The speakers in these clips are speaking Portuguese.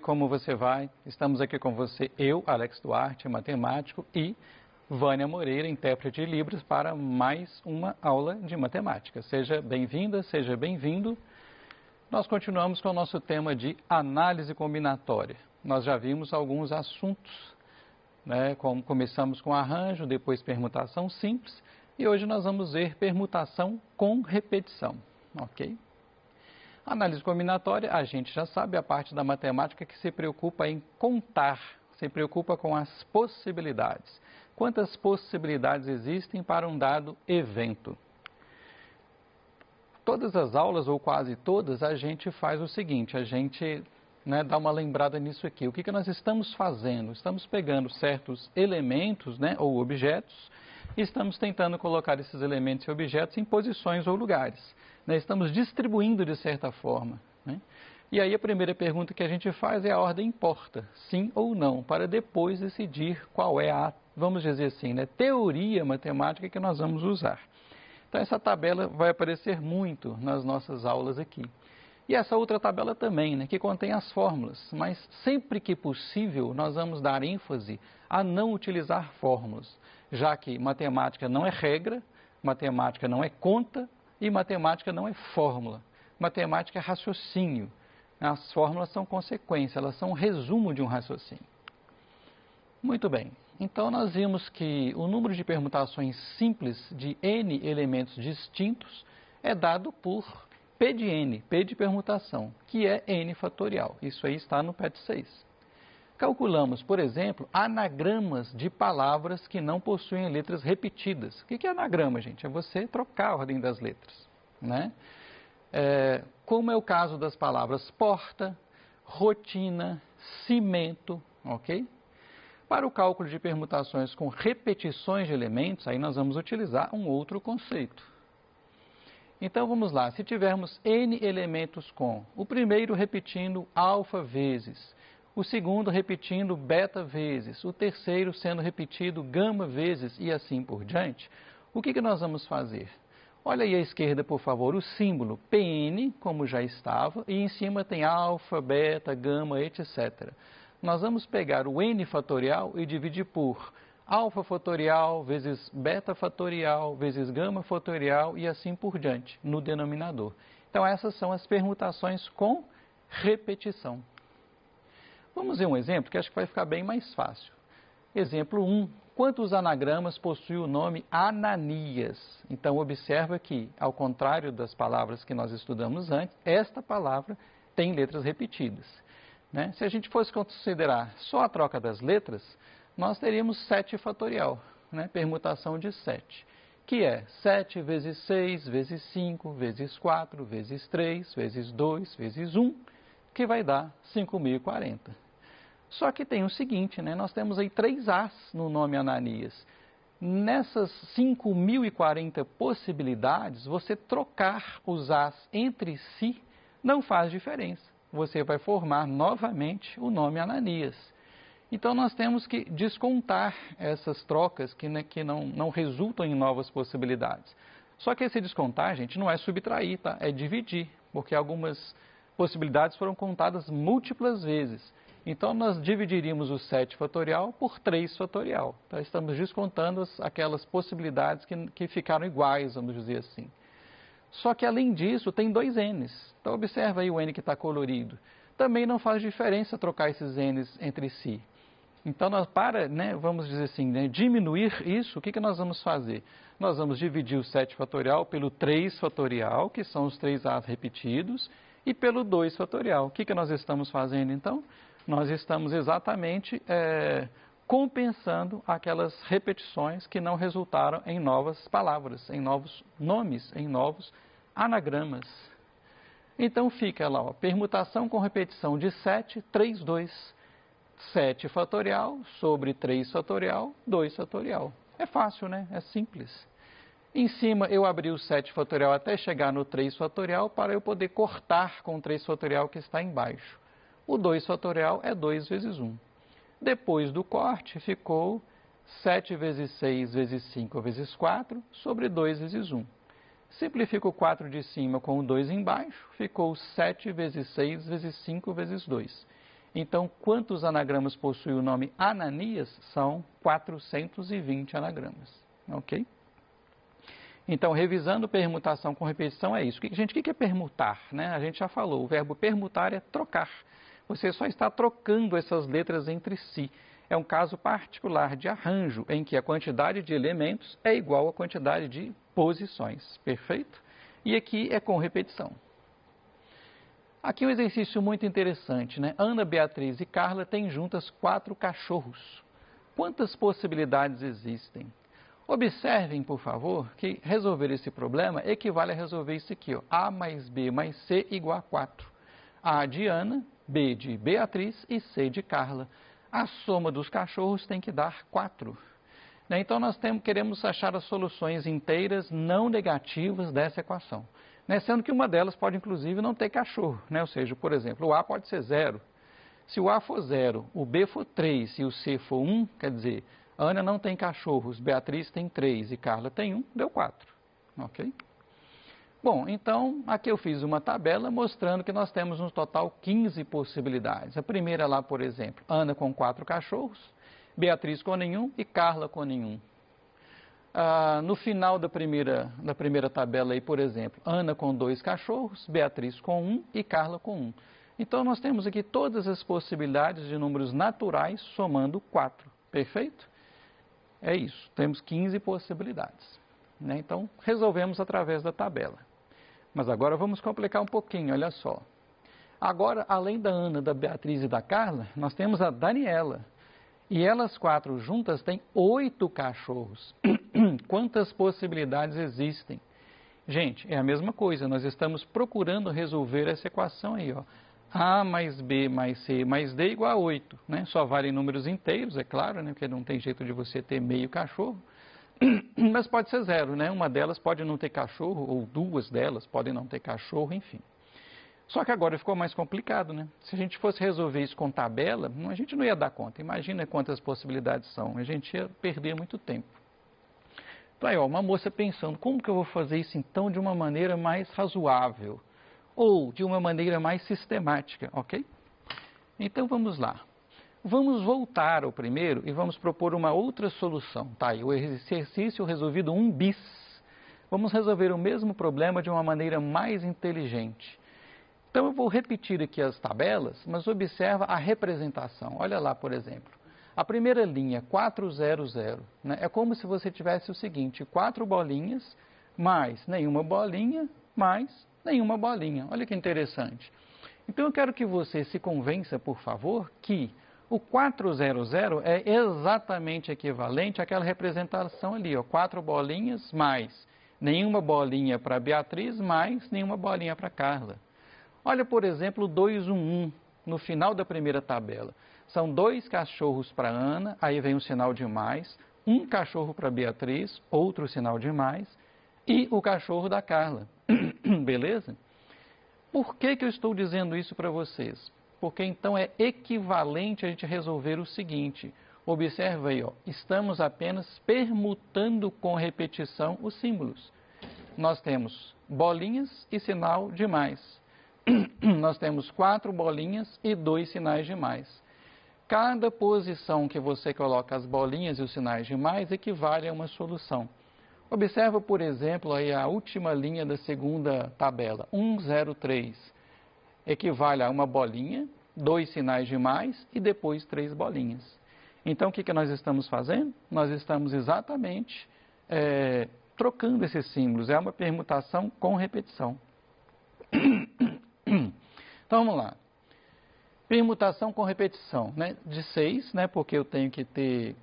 como você vai? Estamos aqui com você, eu, Alex Duarte, matemático, e Vânia Moreira, intérprete de Libras, para mais uma aula de matemática. Seja bem-vinda, seja bem-vindo. Nós continuamos com o nosso tema de análise combinatória. Nós já vimos alguns assuntos, né? Começamos com arranjo, depois permutação simples, e hoje nós vamos ver permutação com repetição, ok? Análise combinatória, a gente já sabe, a parte da matemática que se preocupa em contar, se preocupa com as possibilidades. Quantas possibilidades existem para um dado evento? Todas as aulas, ou quase todas, a gente faz o seguinte, a gente dá uma lembrada nisso aqui. O que nós estamos fazendo? Estamos pegando certos elementos, ou objetos, e estamos tentando colocar esses elementos e objetos em posições ou lugares. Estamos distribuindo de certa forma. E aí a primeira pergunta que a gente faz é: a ordem importa, sim ou não, para depois decidir qual é a, vamos dizer assim, teoria matemática que nós vamos usar. Então essa tabela vai aparecer muito nas nossas aulas aqui. E essa outra tabela também, que contém as fórmulas, mas sempre que possível nós vamos dar ênfase a não utilizar fórmulas, já que matemática não é regra, matemática não é conta, e matemática não é fórmula. Matemática é raciocínio. As fórmulas são consequência, elas são um resumo de um raciocínio. Muito bem. Então, nós vimos que o número de permutações simples de n elementos distintos é dado por P de n, P de permutação, que é n fatorial. Isso aí está no PET 6. Calculamos, por exemplo, anagramas de palavras que não possuem letras repetidas. O que é anagrama, gente? É você trocar a ordem das letras, como é o caso das palavras porta, rotina, cimento, ok? Para o cálculo de permutações com repetições de elementos, aí nós vamos utilizar um outro conceito. Então, vamos lá. Se tivermos n elementos com o primeiro repetindo alfa vezes, o segundo repetindo beta vezes, o terceiro sendo repetido gama vezes e assim por diante, o que nós vamos fazer? Olha aí à esquerda, por favor, o símbolo Pn, como já estava, e em cima tem alfa, beta, gama, etc. Nós vamos pegar o n fatorial e dividir por alfa fatorial vezes beta fatorial vezes gama fatorial e assim por diante, no denominador. Então, essas são as permutações com repetição. Vamos ver um exemplo que acho que vai ficar bem mais fácil. Exemplo 1. Quantos anagramas possui o nome Ananias? Então, observa que, ao contrário das palavras que nós estudamos antes, esta palavra tem letras repetidas. Se a gente fosse considerar só a troca das letras, nós teríamos 7 fatorial, permutação de 7, que é 7 vezes 6, vezes 5, vezes 4, vezes 3, vezes 2, vezes 1, que vai dar 5.040. Só que tem o seguinte, nós temos aí 3 As no nome Ananias. Nessas 5.040 possibilidades, você trocar os As entre si não faz diferença. Você vai formar novamente o nome Ananias. Então, nós temos que descontar essas trocas que não resultam em novas possibilidades. Só que esse descontar, gente, não é subtrair, tá? É dividir, porque algumas possibilidades foram contadas múltiplas vezes. Então, nós dividiríamos o 7 fatorial por 3 fatorial. Então, estamos descontando aquelas possibilidades que ficaram iguais, vamos dizer assim. Só que, além disso, tem 2 n's. Então, observa aí o n que está colorido. Também não faz diferença trocar esses n's entre si. Então, vamos dizer assim, diminuir isso, o que nós vamos fazer? Nós vamos dividir o 7 fatorial pelo 3 fatorial, que são os 3 A's repetidos, e pelo 2 fatorial. O que nós estamos fazendo, então? Nós estamos exatamente compensando aquelas repetições que não resultaram em novas palavras, em novos nomes, em novos anagramas. Então, fica lá, permutação com repetição de 7, 3, 2. 7 fatorial sobre 3 fatorial, 2 fatorial. É fácil, É simples. Em cima, eu abri o 7 fatorial até chegar no 3 fatorial para eu poder cortar com o 3 fatorial que está embaixo. O 2 fatorial é 2 vezes 1. Depois do corte, ficou 7 vezes 6 vezes 5 vezes 4 sobre 2 vezes 1. Simplifico o 4 de cima com o 2 embaixo, ficou 7 vezes 6 vezes 5 vezes 2. Então, quantos anagramas possui o nome Ananias? São 420 anagramas, ok? Então, revisando permutação com repetição é isso. Gente, o que é permutar, né? A gente já falou, o verbo permutar é trocar. Você só está trocando essas letras entre si. É um caso particular de arranjo, em que a quantidade de elementos é igual à quantidade de posições, perfeito? E aqui é com repetição. Aqui um exercício muito interessante, né? Ana, Beatriz e Carla têm juntas 4 cachorros. Quantas possibilidades existem? Observem, por favor, que resolver esse problema equivale a resolver isso aqui, ó. A mais B mais C igual a 4. A de Ana, B de Beatriz e C de Carla. A soma dos cachorros tem que dar 4. Então, nós queremos achar as soluções inteiras não negativas dessa equação. Sendo que uma delas pode, inclusive, não ter cachorro. Ou seja, por exemplo, o A pode ser 0. Se o A for 0, o B for 3 e o C for 1, quer dizer, Ana não tem cachorros, Beatriz tem 3 e Carla tem 1, deu 4. Ok? Bom, então, aqui eu fiz uma tabela mostrando que nós temos no total 15 possibilidades. A primeira lá, por exemplo, Ana com 4 cachorros, Beatriz com nenhum e Carla com nenhum. No final da primeira tabela aí, por exemplo, Ana com 2 cachorros, Beatriz com 1 e Carla com 1. Então, nós temos aqui todas as possibilidades de números naturais somando 4. Perfeito? É isso, temos 15 possibilidades. Então, resolvemos através da tabela. Mas agora vamos complicar um pouquinho, olha só. Agora, além da Ana, da Beatriz e da Carla, nós temos a Daniela. E elas 4 juntas têm 8 cachorros. Quantas possibilidades existem? Gente, é a mesma coisa, nós estamos procurando resolver essa equação aí, ó. A mais B mais C mais D igual a 8, né? Só vale números inteiros, é claro, né? Porque não tem jeito de você ter meio cachorro. Mas pode ser 0, né? Uma delas pode não ter cachorro, ou 2 delas podem não ter cachorro, enfim. Só que agora ficou mais complicado, né? Se a gente fosse resolver isso com tabela, a gente não ia dar conta. Imagina quantas possibilidades são. A gente ia perder muito tempo. Então aí, ó, uma moça pensando, como que eu vou fazer isso então de uma maneira mais razoável? Ou de uma maneira mais sistemática, ok? Então vamos lá. Vamos voltar ao primeiro e vamos propor uma outra solução. Tá aí, o exercício resolvido 1 bis. Vamos resolver o mesmo problema de uma maneira mais inteligente. Então eu vou repetir aqui as tabelas, mas observa a representação. Olha lá, por exemplo. A primeira linha, 400, né? É como se você tivesse o seguinte, 4 bolinhas, mais nenhuma bolinha, mais nenhuma bolinha. Olha que interessante. Então eu quero que você se convença, por favor, que o 400 é exatamente equivalente àquela representação ali, ó, 4 bolinhas mais nenhuma bolinha para Beatriz, mais nenhuma bolinha para Carla. Olha, por exemplo, o 211 no final da primeira tabela. São 2 cachorros para Ana, aí vem um sinal de mais, 1 cachorro para Beatriz, outro sinal de mais, e o cachorro da Carla. Beleza? Por que eu estou dizendo isso para vocês? Porque então é equivalente a gente resolver o seguinte. Observa aí, ó, estamos apenas permutando com repetição os símbolos. Nós temos bolinhas e sinal de mais. Nós temos 4 bolinhas e 2 sinais de mais. Cada posição que você coloca as bolinhas e os sinais de mais equivale a uma solução. Observa, por exemplo, aí a última linha da segunda tabela, 103. Equivale a uma bolinha, 2 sinais de mais e depois 3 bolinhas. Então, o que nós estamos fazendo? Nós estamos exatamente trocando esses símbolos. É uma permutação com repetição. Então, vamos lá. Permutação com repetição, né? De 6, né? Porque eu tenho que ter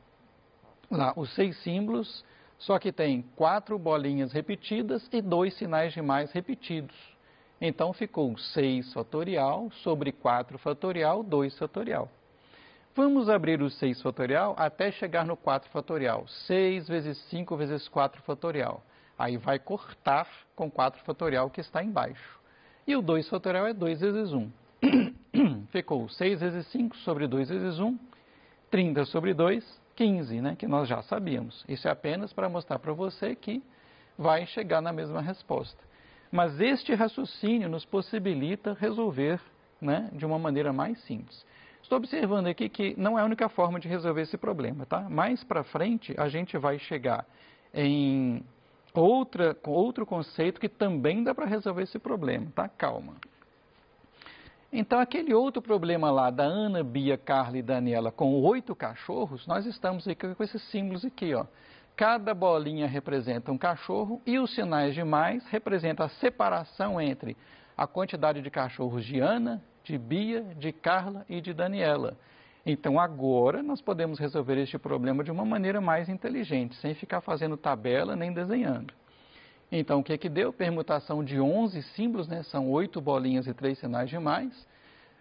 lá os 6 símbolos, só que tem 4 bolinhas repetidas e 2 sinais de mais repetidos. Então, ficou 6 fatorial sobre 4 fatorial, 2 fatorial. Vamos abrir o 6 fatorial até chegar no 4 fatorial. 6 vezes 5 vezes 4 fatorial. Aí vai cortar com 4 fatorial que está embaixo. E o 2 fatorial é 2 vezes 1. Ficou 6 vezes 5 sobre 2 vezes 1, 30 sobre 2, 15, né? Que nós já sabíamos. Isso é apenas para mostrar para você que vai chegar na mesma resposta. Mas este raciocínio nos possibilita resolver, né, de uma maneira mais simples. Estou observando aqui que não é a única forma de resolver esse problema, tá? Mais para frente, a gente vai chegar em outro conceito que também dá para resolver esse problema, tá? Calma. Então, aquele outro problema lá da Ana, Bia, Carla e Daniela com 8 cachorros, nós estamos aqui com esses símbolos aqui, ó. Cada bolinha representa um cachorro e os sinais de mais representam a separação entre a quantidade de cachorros de Ana, de Bia, de Carla e de Daniela. Então, agora nós podemos resolver este problema de uma maneira mais inteligente, sem ficar fazendo tabela nem desenhando. Então, o que que deu? Permutação de 11 símbolos, né? São 8 bolinhas e 3 sinais de mais.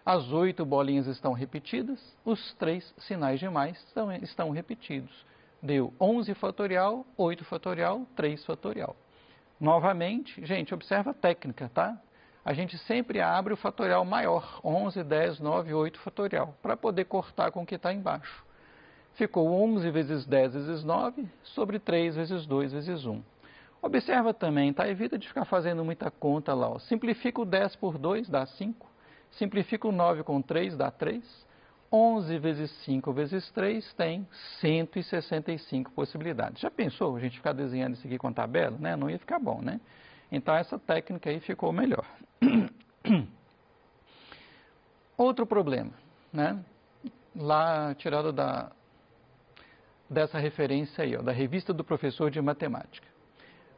As 8 bolinhas estão repetidas, os 3 sinais de mais estão repetidos. Deu 11 fatorial, 8 fatorial, 3 fatorial. Novamente, gente, observa a técnica, tá? A gente sempre abre o fatorial maior, 11, 10, 9, 8 fatorial, para poder cortar com o que está embaixo. Ficou 11 vezes 10 vezes 9, sobre 3 vezes 2 vezes 1. Observa também, tá? Evita de ficar fazendo muita conta lá, ó. Simplifica o 10 por 2, dá 5. Simplifica o 9 com 3, dá 3. 11 vezes 5 vezes 3 tem 165 possibilidades. Já pensou a gente ficar desenhando isso aqui com tabela? Né? Não ia ficar bom, né? Então, essa técnica aí ficou melhor. Outro problema, né? Lá tirado dessa referência aí, ó, da revista do professor de matemática.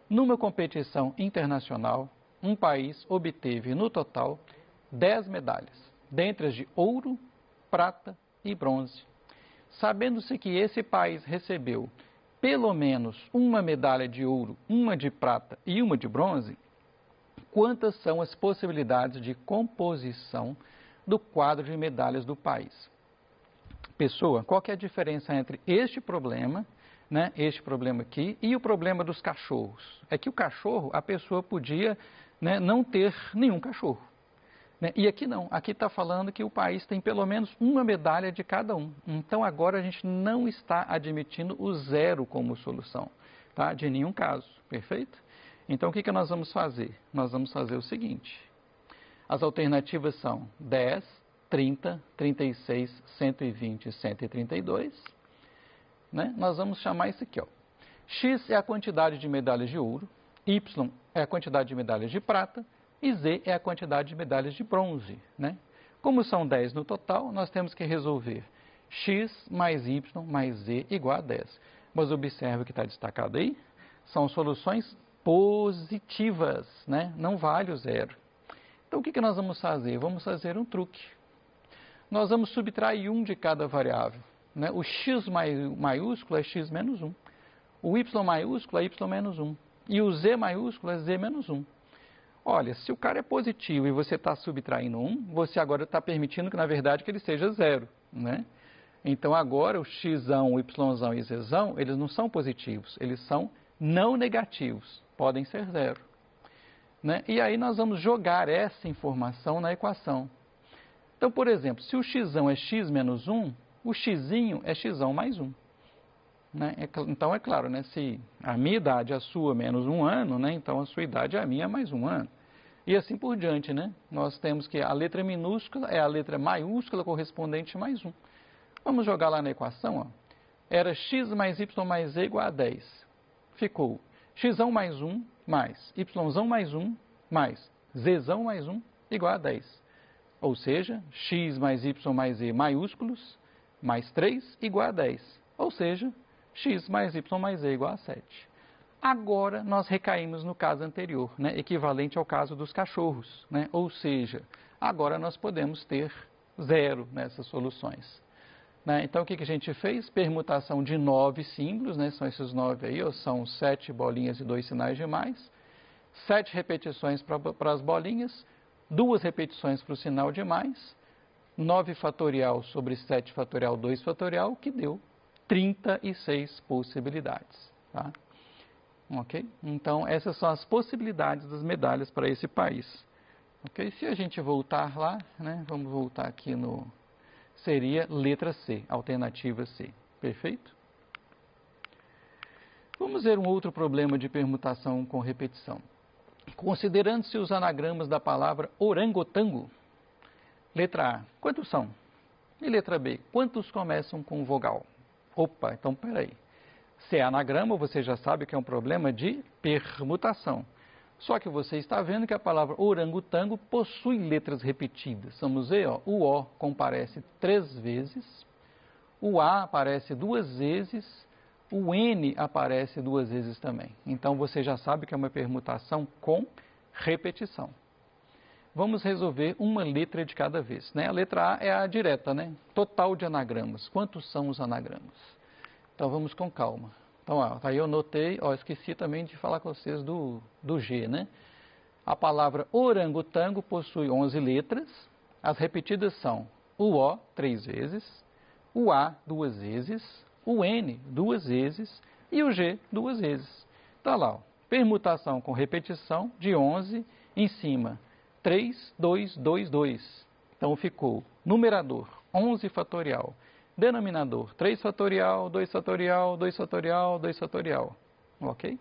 Numa competição internacional, um país obteve, no total, 10 medalhas, dentre as de ouro, prata e bronze. Sabendo-se que esse país recebeu pelo menos uma medalha de ouro, uma de prata e uma de bronze, quantas são as possibilidades de composição do quadro de medalhas do país? Pessoa, qual que é a diferença entre este problema, né, este problema aqui, e o problema dos cachorros? É que o cachorro, a pessoa podia, né, não ter nenhum cachorro. Né? E aqui não, aqui está falando que o país tem pelo menos uma medalha de cada um. Então agora a gente não está admitindo o zero como solução, tá? De nenhum caso, perfeito? Então o que nós vamos fazer? Nós vamos fazer o seguinte, as alternativas são 10, 30, 36, 120 e 132. Né? Nós vamos chamar isso aqui, ó. X é a quantidade de medalhas de ouro, Y é a quantidade de medalhas de prata, e Z é a quantidade de medalhas de bronze, né? Como são 10 no total, nós temos que resolver X mais Y mais Z igual a 10. Mas observe o que está destacado aí, são soluções positivas, né? Não vale o zero. Então, o que nós vamos fazer? Vamos fazer um truque. Nós vamos subtrair 1 de cada variável, né? O X maiúsculo é X menos 1. O Y maiúsculo é Y menos 1. E o Z maiúsculo é Z menos 1. Olha, se o cara é positivo e você está subtraindo 1, você agora está permitindo que, na verdade, que ele seja zero, né? Então, agora, o xão, o yzão e zão, eles não são positivos, eles são não negativos, podem ser zero. Né? E aí, nós vamos jogar essa informação na equação. Então, por exemplo, se o xão é x menos 1, o xzinho é xão mais 1. Né? Então, é claro, né? Se a minha idade é a sua menos 1 ano, né? Então a sua idade é a minha mais 1 ano. E assim por diante, né? Nós temos que a letra minúscula é a letra maiúscula correspondente mais 1. Vamos jogar lá na equação, ó. Era x mais y mais z igual a 10. Ficou xão mais 1 mais yzão mais 1 mais zão mais 1 igual a 10. Ou seja, x mais y mais z maiúsculos mais 3 igual a 10. Ou seja, x mais y mais z igual a 7. Agora, nós recaímos no caso anterior, né, equivalente ao caso dos cachorros. Né? Ou seja, agora nós podemos ter zero nessas soluções. Né? Então, o que a gente fez? Permutação de 9 símbolos, né? São esses 9 aí, ó, são 7 bolinhas e 2 sinais de mais. 7 repetições para as bolinhas, 2 repetições para o sinal de mais. 9 fatorial sobre 7 fatorial, 2 fatorial, que deu 36 possibilidades. Tá? Ok? Então, essas são as possibilidades das medalhas para esse país. Ok? Se a gente voltar lá, né, vamos voltar aqui no... Seria letra C, alternativa C. Perfeito? Vamos ver um outro problema de permutação com repetição. Considerando-se os anagramas da palavra orangotango. Letra A. Quantos são? E letra B, quantos começam com vogal? Opa, então peraí. Se é anagrama, você já sabe que é um problema de permutação. Só que você está vendo que a palavra orangotango possui letras repetidas. Vamos ver, ó, o O comparece 3 vezes, o A aparece 2 vezes, o N aparece 2 vezes também. Então você já sabe que é uma permutação com repetição. Vamos resolver uma letra de cada vez, né? A letra A é a direta, né? Total de anagramas. Quantos são os anagramas? Então vamos com calma. Então, ó, aí eu notei, ó, esqueci também de falar com vocês do G, né? A palavra orangotango possui 11 letras. As repetidas são o O 3 vezes, o A 2 vezes, o N 2 vezes e o G 2 vezes. Tá lá, ó, permutação com repetição de 11 em cima. 3, 2, 2, 2. Então ficou numerador 11 fatorial, denominador 3 fatorial, 2 fatorial, 2 fatorial, 2 fatorial. Ok?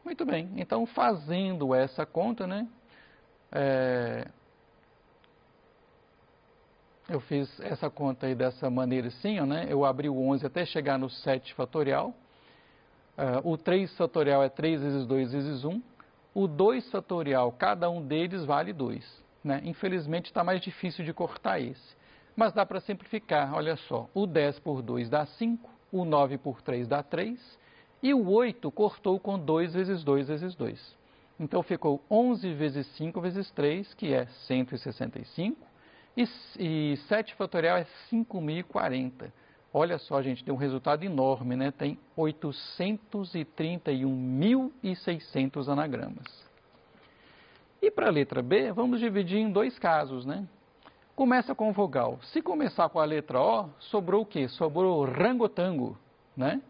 Muito bem. Então, fazendo essa conta, né? Eu fiz essa conta aí dessa maneira assim, ó, né? Eu abri o 11 até chegar no 7 fatorial. O 3 fatorial é 3 vezes 2 vezes 1. O 2 fatorial, cada um deles vale 2. Né? Infelizmente está mais difícil de cortar esse. Mas dá para simplificar, olha só. O 10 por 2 dá 5, o 9 por 3 dá 3, e o 8 cortou com 2 vezes 2 vezes 2. Então ficou 11 vezes 5 vezes 3, que é 165, e 7 fatorial é 5.040. Olha só, gente, deu um resultado enorme, né? Tem 831.600 anagramas. E para a letra B, vamos dividir em 2 casos, né? Começa com vogal. Se começar com a letra O, sobrou o quê? Sobrou rangotango, né?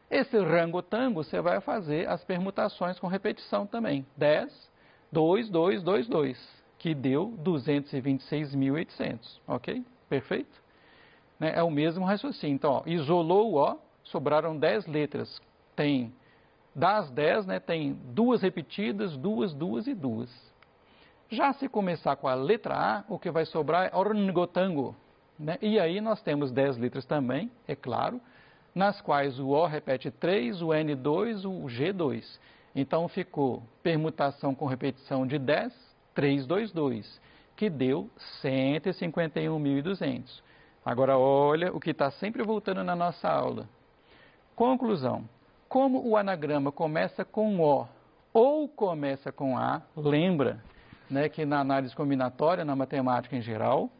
Esse rangotango, você vai fazer as permutações com repetição também. 10, 2, 2, 2, 2, que deu 226.800, ok? Perfeito? É o mesmo raciocínio. Então, ó, isolou o O, sobraram 10 letras. Tem, das 10, né, tem 2 repetidas, 2, 2 e 2. Já se começar com a letra A, o que vai sobrar é orangotango, né? E aí nós temos 10 letras também, é claro, nas quais o O repete 3, o N 2, o G 2. Então ficou permutação com repetição de 10, 3, 2, 2, que deu 151.200. Agora, olha o que está sempre voltando na nossa aula. Conclusão. Como o anagrama começa com O ou começa com A, lembra, né, que na análise combinatória, na matemática em geral,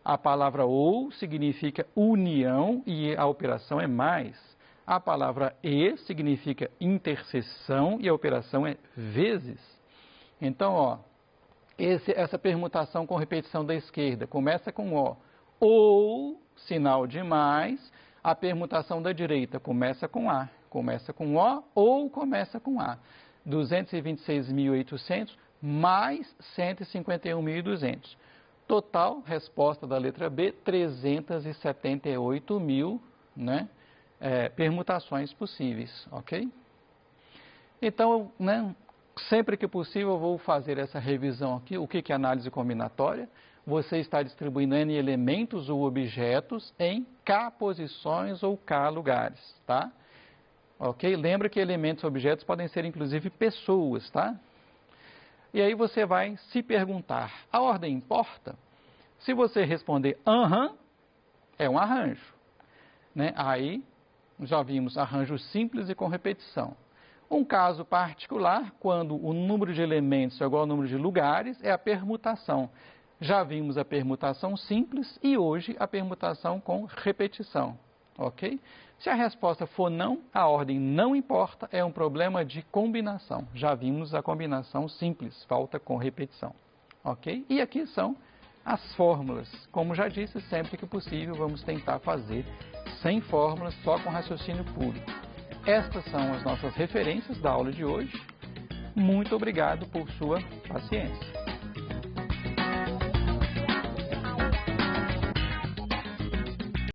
a palavra ou significa união e a operação é mais. A palavra e significa interseção e a operação é vezes. Então, ó, essa permutação com repetição da esquerda começa com O. Ou, sinal de mais, a permutação da direita começa com A. Começa com O ou começa com A. 226.800 mais 151.200. Total, resposta da letra B, 378.000, né, permutações possíveis, ok? Então, né, sempre que possível eu vou fazer essa revisão aqui. O que é análise combinatória? Você está distribuindo N elementos ou objetos em K posições ou K lugares, tá? Ok? Lembra que elementos e objetos podem ser inclusive pessoas, tá? E aí você vai se perguntar, a ordem importa? Se você responder aham, é um arranjo, né? Aí já vimos arranjo simples e com repetição. Um caso particular, quando o número de elementos é igual ao número de lugares, é a permutação. Já vimos a permutação simples e hoje a permutação com repetição, ok? Se a resposta for não, a ordem não importa, é um problema de combinação. Já vimos a combinação simples, falta com repetição, ok? E aqui são as fórmulas. Como já disse, sempre que possível vamos tentar fazer sem fórmulas, só com raciocínio puro. Estas são as nossas referências da aula de hoje. Muito obrigado por sua paciência.